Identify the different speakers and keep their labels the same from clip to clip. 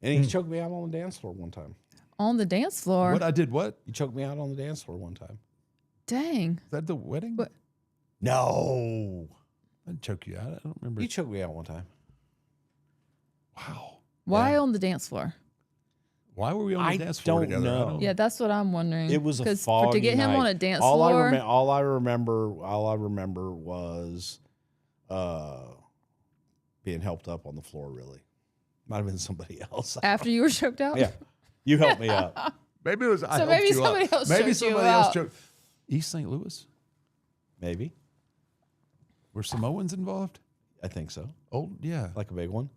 Speaker 1: And he choked me out on the dance floor one time.
Speaker 2: On the dance floor?
Speaker 3: What I did what?
Speaker 1: He choked me out on the dance floor one time.
Speaker 2: Dang.
Speaker 3: Is that the wedding?
Speaker 2: What?
Speaker 1: No.
Speaker 3: I didn't choke you out. I don't remember.
Speaker 1: You choked me out one time.
Speaker 3: Wow.
Speaker 2: Why on the dance floor?
Speaker 3: Why were we on the dance floor together?
Speaker 1: Know.
Speaker 2: Yeah, that's what I'm wondering.
Speaker 1: It was a foggy
Speaker 2: to get him
Speaker 1: night.
Speaker 2: on a dance
Speaker 1: all
Speaker 2: floor.
Speaker 1: All I remember was being helped up on the floor. Really, might have been somebody else.
Speaker 2: After you were choked out?
Speaker 1: Yeah, you helped me up.
Speaker 3: Maybe it was. I
Speaker 2: maybe
Speaker 3: helped you
Speaker 2: somebody
Speaker 3: up.
Speaker 2: else
Speaker 3: Maybe
Speaker 2: choked you
Speaker 3: somebody else
Speaker 2: out.
Speaker 3: choked. East St. Louis.
Speaker 1: Maybe.
Speaker 3: Were Samoans involved?
Speaker 1: I think so.
Speaker 3: Oh yeah,
Speaker 1: Like a big one.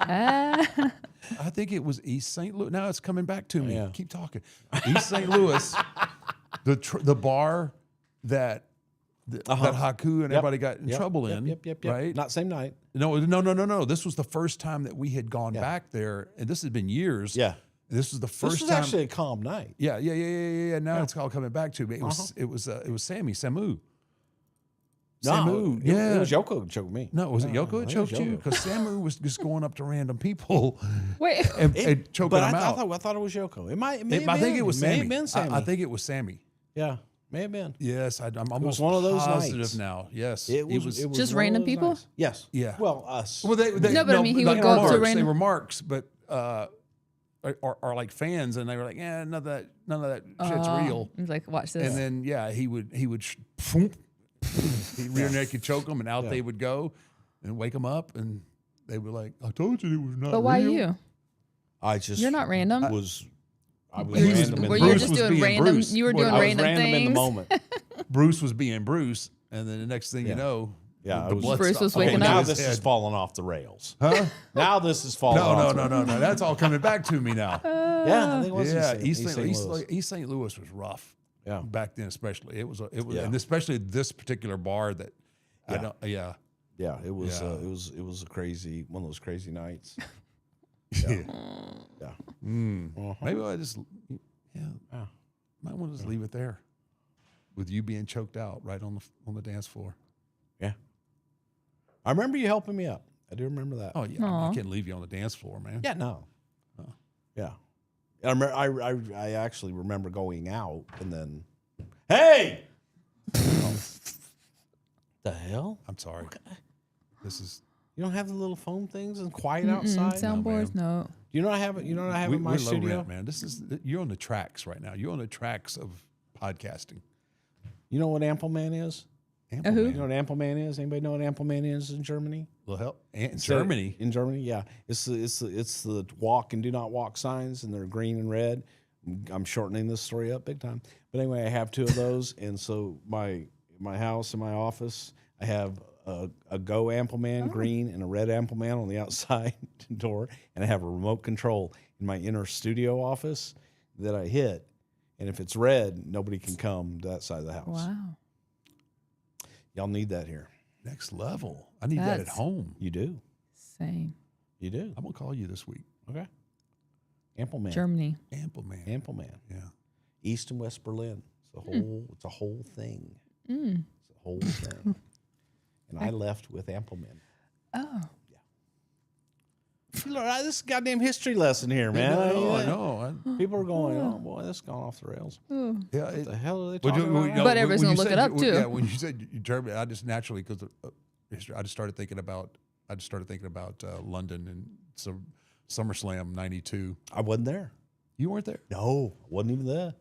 Speaker 3: I think it was East St. Louis. Now it's coming back to me.
Speaker 1: Yeah.
Speaker 3: Keep talking. East St. Louis, the bar that Haku and everybody got in trouble in.
Speaker 1: Yep.
Speaker 3: Right?
Speaker 1: Not same night.
Speaker 3: No. This was the first time that we had gone back there, and this has been years.
Speaker 1: Yeah.
Speaker 3: This was the first
Speaker 1: This was
Speaker 3: time.
Speaker 1: actually a calm night.
Speaker 3: Yeah. Now it's all coming back to me. It was Samu.
Speaker 1: No,
Speaker 3: Samu.
Speaker 1: it was Yoko who choked me.
Speaker 3: No, was it Yoko that
Speaker 1: I think it
Speaker 3: choked
Speaker 1: was
Speaker 3: you?
Speaker 1: Yoko.
Speaker 3: Because Samu was just going up to random people
Speaker 2: Wait.
Speaker 3: and choking
Speaker 1: But
Speaker 3: them out.
Speaker 1: I thought it was Yoko. It may have
Speaker 3: I think
Speaker 1: been.
Speaker 3: it was
Speaker 1: May
Speaker 3: Sammy.
Speaker 1: have been Sammy.
Speaker 3: I think it was Sammy.
Speaker 1: Yeah, may have been.
Speaker 3: Yes, I'm almost
Speaker 1: one of those
Speaker 3: positive
Speaker 1: nights.
Speaker 3: now. Yes,
Speaker 1: It was
Speaker 2: Just
Speaker 1: one of
Speaker 2: random
Speaker 1: those
Speaker 2: people?
Speaker 1: nights. Yes.
Speaker 3: Yeah.
Speaker 1: Well, us.
Speaker 3: Well, they
Speaker 2: No, but I mean, he would
Speaker 3: like
Speaker 2: go up to
Speaker 3: marks.
Speaker 2: random-
Speaker 3: They were marks, but are like fans, and they were like, none of that shit's real.
Speaker 2: He's like, watch this.
Speaker 3: And then he would he'd rear naked choke them, and out they would go, and wake them up, and they were like, I told you it was not real.
Speaker 2: But why you?
Speaker 1: I just
Speaker 2: You're not random.
Speaker 1: I was
Speaker 2: Were
Speaker 1: random.
Speaker 2: you
Speaker 3: Bruce
Speaker 2: just
Speaker 3: was
Speaker 2: doing
Speaker 3: being
Speaker 2: random?
Speaker 3: Bruce.
Speaker 2: You were
Speaker 3: Well,
Speaker 2: doing
Speaker 1: I was
Speaker 2: random
Speaker 1: random
Speaker 2: things.
Speaker 1: in the moment.
Speaker 3: Bruce was being Bruce, and then the next thing you know,
Speaker 1: Yeah,
Speaker 3: the
Speaker 1: it was-
Speaker 3: blood
Speaker 2: Bruce
Speaker 3: stopped
Speaker 2: was
Speaker 3: flowing
Speaker 2: waking
Speaker 3: to
Speaker 1: Now
Speaker 2: up.
Speaker 3: his
Speaker 1: this
Speaker 3: head.
Speaker 1: is falling off the rails.
Speaker 3: Huh?
Speaker 1: Now this is falling off.
Speaker 3: No. That's all coming back to me now.
Speaker 1: Yeah, I think it was
Speaker 3: Yeah,
Speaker 1: East St. Louis.
Speaker 3: East St. Louis was rough.
Speaker 1: Yeah.
Speaker 3: Back then, especially it was,
Speaker 1: Yeah.
Speaker 3: and especially this particular bar that,
Speaker 1: Yeah, it was. It was a crazy one of those crazy nights.
Speaker 3: Yeah.
Speaker 1: Yeah.
Speaker 3: Maybe I just, might want to just leave it there, with you being choked out right on the dance floor.
Speaker 1: Yeah. I remember you helping me up. I do remember that.
Speaker 3: Oh yeah,
Speaker 2: Aw.
Speaker 3: I can't leave you on the dance floor, man.
Speaker 1: Yeah, no. Yeah. I actually remember going out and then, hey! The hell?
Speaker 3: I'm sorry. This is
Speaker 1: You don't have the little foam things and quiet outside?
Speaker 2: Soundboards, no.
Speaker 1: You know what I have? You know what I have in my
Speaker 3: we're low
Speaker 1: studio?
Speaker 3: rent, man. You're on the tracks right now. You're on the tracks of podcasting.
Speaker 1: You know what Ample Man is?
Speaker 3: Ample
Speaker 2: who?
Speaker 1: You
Speaker 3: Man.
Speaker 1: know what Ample Man is? Anybody know what Ample Man is in Germany?
Speaker 3: Well, hell, in Germany.
Speaker 1: In Germany, yeah. It's the walk and do not walk signs, and they're green and red. I'm shortening this story up big time. But anyway, I have two of those, and so my house and my office, I have a Go Ample Man green and a red Ample Man on the outside door, and I have a remote control in my inner studio office that I hit, and if it's red, nobody can come to that side of the house.
Speaker 2: Wow.
Speaker 1: Y'all need that here.
Speaker 3: Next level. I need that at
Speaker 2: That's-
Speaker 3: home.
Speaker 1: You do.
Speaker 2: Same.
Speaker 1: You do.
Speaker 3: I'm gonna call you this week.
Speaker 1: Okay. Ample Man.
Speaker 2: Germany.
Speaker 3: Ample Man.
Speaker 1: Ample Man.
Speaker 3: Yeah.
Speaker 1: East and West Berlin. It's a whole thing.
Speaker 2: Mm.
Speaker 1: It's a whole thing. And I left with Ample Man.
Speaker 2: Oh.
Speaker 1: Look, this is a goddamn history lesson here, man.
Speaker 3: I know.
Speaker 1: People are going, oh boy, this has gone off the rails.
Speaker 3: Yeah.
Speaker 1: What the hell are they
Speaker 3: Well,
Speaker 1: talking about?
Speaker 2: But everybody's gonna look it up, too.
Speaker 3: Yeah, when you said Germany, I just naturally, because history, I just started thinking about London and SummerSlam '92.
Speaker 1: I wasn't there.
Speaker 3: You weren't there.
Speaker 1: No, I wasn't even there.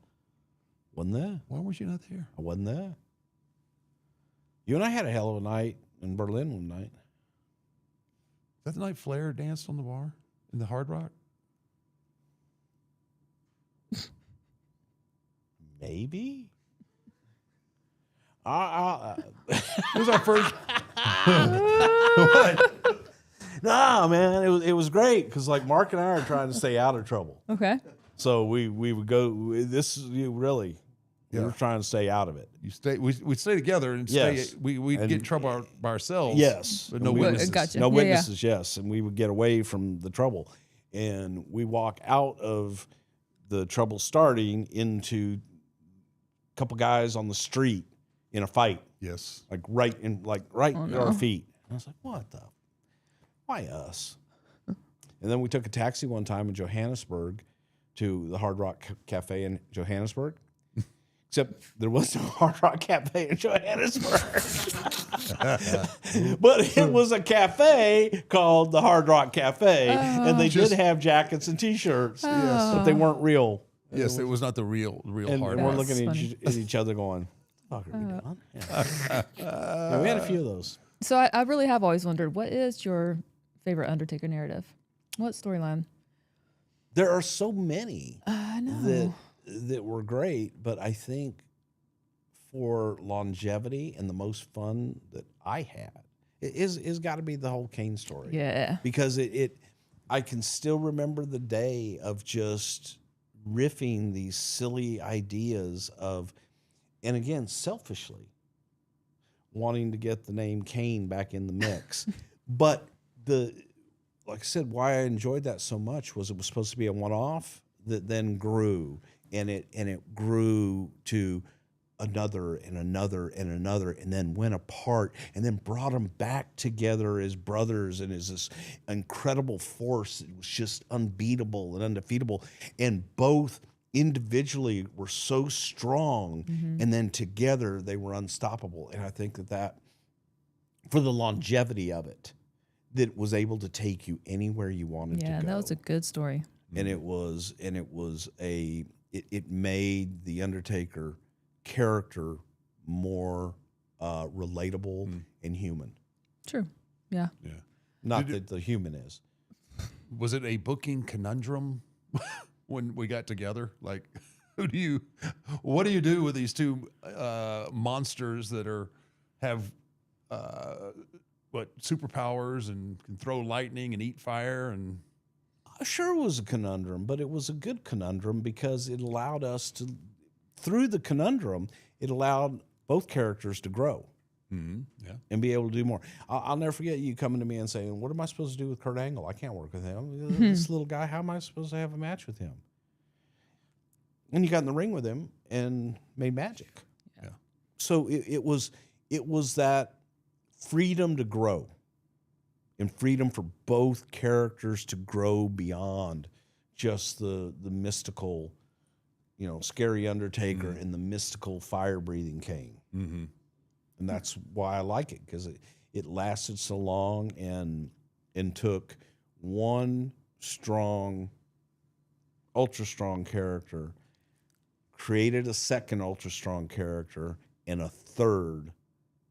Speaker 1: Wasn't there.
Speaker 3: Why weren't you not there?
Speaker 1: I wasn't there. You and I had a hell of a night in Berlin one night.
Speaker 3: Is that the night Flair danced on the bar in the Hard Rock?
Speaker 1: Maybe.
Speaker 3: It was our first.
Speaker 1: What? Nah, man, it was great because like Mark and I are trying to stay out of trouble.
Speaker 2: Okay.
Speaker 1: So we would go. This is really. We were trying to stay out of it.
Speaker 3: We'd stay together and
Speaker 1: Yes.
Speaker 3: stay. We'd get in trouble by ourselves.
Speaker 1: Yes.
Speaker 3: But no
Speaker 1: And we-
Speaker 3: witnesses.
Speaker 2: Gotcha.
Speaker 1: No
Speaker 2: Yeah,
Speaker 1: witnesses, yes. And we would get away from the trouble. And we walk out of the trouble starting into a couple guys on the street in a fight,
Speaker 3: Yes.
Speaker 1: like right in our feet. And I was like, what why us? And then we took a taxi one time in Johannesburg to the Hard Rock Cafe in Johannesburg. Except there was no Hard Rock Cafe in Johannesburg. But it was a cafe called the Hard Rock Cafe. And they did have jackets and T-shirts, but they weren't real.
Speaker 3: Yes, it was not the real
Speaker 1: And
Speaker 3: Hard
Speaker 1: we're
Speaker 3: Rock.
Speaker 1: looking at each other going, what the fuck are we doing? Yeah, we had a few of those.
Speaker 2: So I really have always wondered, what is your favorite Undertaker narrative? What storyline?
Speaker 1: There are so many
Speaker 2: I know.
Speaker 1: that were great, but I think for longevity and the most fun that I had is got to be the whole Kane story.
Speaker 2: Yeah.
Speaker 1: Because I can still remember the day of just riffing these silly ideas of, and again, selfishly wanting to get the name Kane back in the mix. But like I said, why I enjoyed that so much was it was supposed to be a one-off that then grew, and it grew to another and another and another, and then went apart, and then brought them back together as brothers, and as this incredible force. It was just unbeatable and undefeatable, and both individually were so strong, and then together they were unstoppable. And I think that for the longevity of it, that was able to take you anywhere you wanted to go.
Speaker 2: Yeah, that was a good story.
Speaker 1: And it made the Undertaker character more relatable and human.
Speaker 2: True. Yeah.
Speaker 3: Yeah.
Speaker 1: Not that the human is.
Speaker 3: Was it a booking conundrum when we got together? Like, what do you do with these two monsters that have superpowers and can throw lightning and eat fire? And
Speaker 1: Sure, it was a conundrum, but it was a good conundrum because it allowed us to, through the conundrum, it allowed both characters to grow.
Speaker 3: Yeah.
Speaker 1: And be able to do more. I'll never forget you coming to me and saying, what am I supposed to do with Kurt Angle? I can't work with him. This little guy, how am I supposed to have a match with him? And you got in the ring with him and made magic.
Speaker 3: Yeah.
Speaker 1: So it was that freedom to grow, and freedom for both characters to grow beyond just the mystical, scary Undertaker and the mystical fire-breathing Kane.
Speaker 3: Mm-hmm.
Speaker 1: And that's why I like it, because it lasted so long and took one strong, ultra strong character, created a second ultra strong character, and a third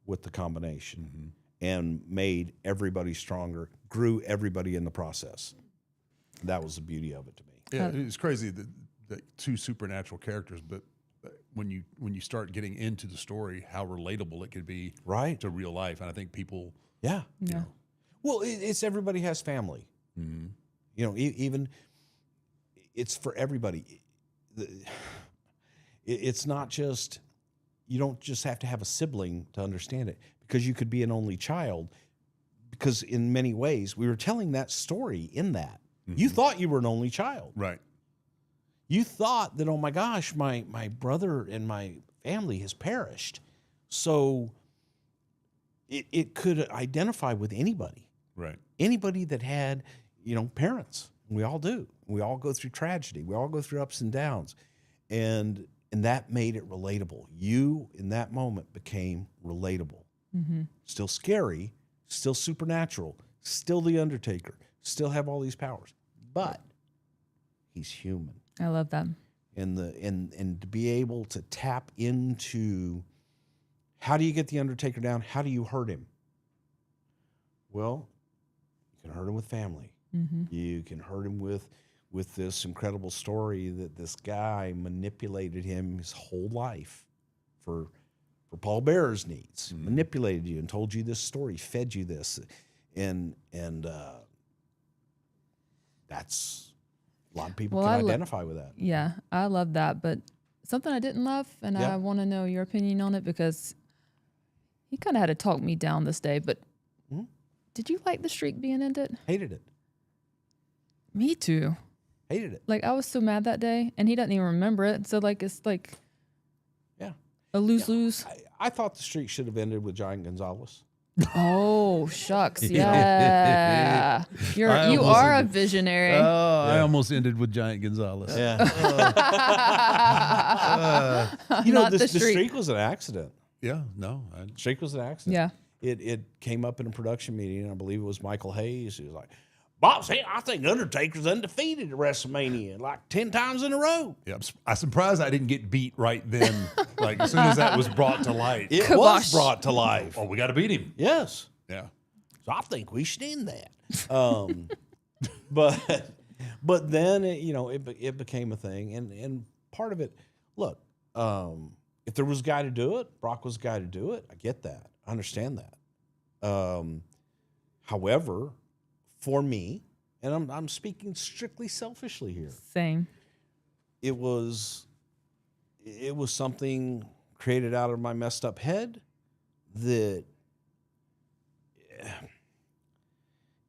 Speaker 1: with the combination, and made everybody stronger, grew everybody in the process. That was the beauty of it to me.
Speaker 3: Yeah, it's crazy that two supernatural characters, but when you start getting into the story, how relatable it could be to real life. And I think people,
Speaker 1: Yeah.
Speaker 2: Yeah.
Speaker 3: know,
Speaker 1: Well, it's everybody has family. Even it's for everybody. It's not just, you don't just have to have a sibling to understand it, because you could be an only child, because in many ways we were telling that story in that. You thought you were an only child.
Speaker 3: right.
Speaker 1: You thought that, oh my gosh, my brother and my family has perished. So it could identify with anybody.
Speaker 3: Right.
Speaker 1: Anybody that had, parents. We all do. We all go through tragedy. We all go through ups and downs. And that made it relatable. You, in that moment, became relatable. Still scary, still supernatural, still the Undertaker, still have all these powers. But he's human.
Speaker 2: I love that.
Speaker 1: And to be able to tap into, how do you get the Undertaker down? How do you hurt him? Well, you can hurt him with family. You can hurt him with this incredible story that this guy manipulated him his whole life for Paul Bearer's needs. Manipulated you and told you this story, fed you this, and that's, a lot of people can identify with that.
Speaker 2: Yeah, I love that. But something I didn't love, and I want to know your opinion on it, because he kind of had to talk me down this day. But did you like the streak being ended?
Speaker 1: Hated it.
Speaker 2: Me too.
Speaker 1: Hated it.
Speaker 2: Like, I was so mad that day, and he doesn't even remember it. So, like, it's like
Speaker 1: Yeah.
Speaker 2: a lose-lose.
Speaker 1: I thought the streak should have ended with Giant Gonzalez.
Speaker 2: Oh shucks, yeah. You are a visionary.
Speaker 3: I almost ended with Giant Gonzalez.
Speaker 1: Yeah.
Speaker 2: Not
Speaker 1: the
Speaker 2: the streak.
Speaker 1: streak was an accident.
Speaker 3: Yeah, no.
Speaker 1: Streak was an accident.
Speaker 2: Yeah.
Speaker 1: It came up in a production meeting, and I believe it was Michael Hayes who was like, "Boss, hey, I think Undertaker's undefeated at WrestleMania like 10 times in a row."
Speaker 3: Yeah, I'm surprised I didn't get beat right then. Like as soon as that was brought to light.
Speaker 1: It
Speaker 2: Kibosh.
Speaker 1: was brought to life.
Speaker 3: Oh, we got to beat him.
Speaker 1: Yes.
Speaker 3: Yeah.
Speaker 1: So I think we should end that. But then it became a thing, and part of it. Look, if there was a guy to do it, Brock was a guy to do it. I get that. I understand that. However, for me, and I'm speaking strictly selfishly here,
Speaker 2: Same.
Speaker 1: it was something created out of my messed up head that.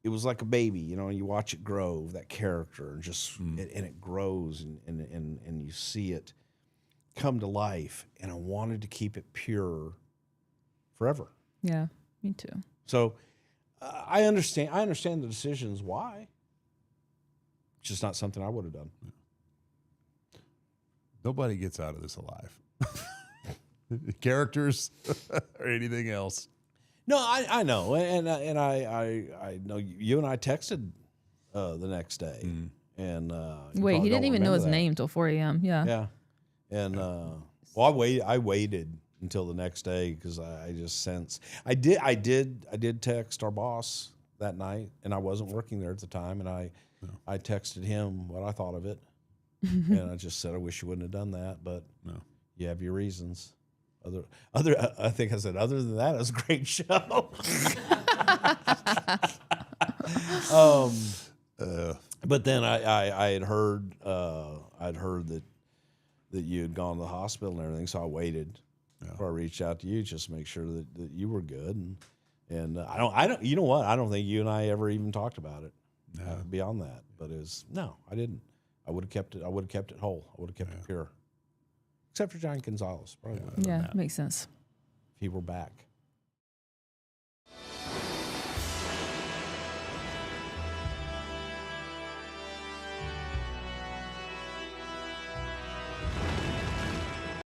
Speaker 1: It was like a baby, you watch it grow, that character, and it grows, and you see it come to life. And I wanted to keep it pure forever.
Speaker 2: Yeah, me too.
Speaker 1: So I understand the decisions why. It's just not something I would have done.
Speaker 3: Nobody gets out of this alive. Characters or anything else.
Speaker 1: No, I know, and I know you and I texted the next day, and
Speaker 2: Wait, he didn't even know his name till 4 a.m. Yeah.
Speaker 1: Yeah, and I waited until the next day because I just sensed I did text our boss that night, and I wasn't working there at the time, and I texted him what I thought of it, and I just said I wish you wouldn't have done that, but you have your reasons. I think I said, other than that, it was a great show. But then I had heard that you had gone to the hospital and everything, so I waited before I reached out to you just to make sure that you were good. And I don't. You know what? I don't think you and I ever even talked about it beyond that. But I didn't. I would have kept it. I would have kept it whole. I would have kept it pure. Except for Giant Gonzalez, probably.
Speaker 2: Yeah, makes sense.
Speaker 1: If he were back.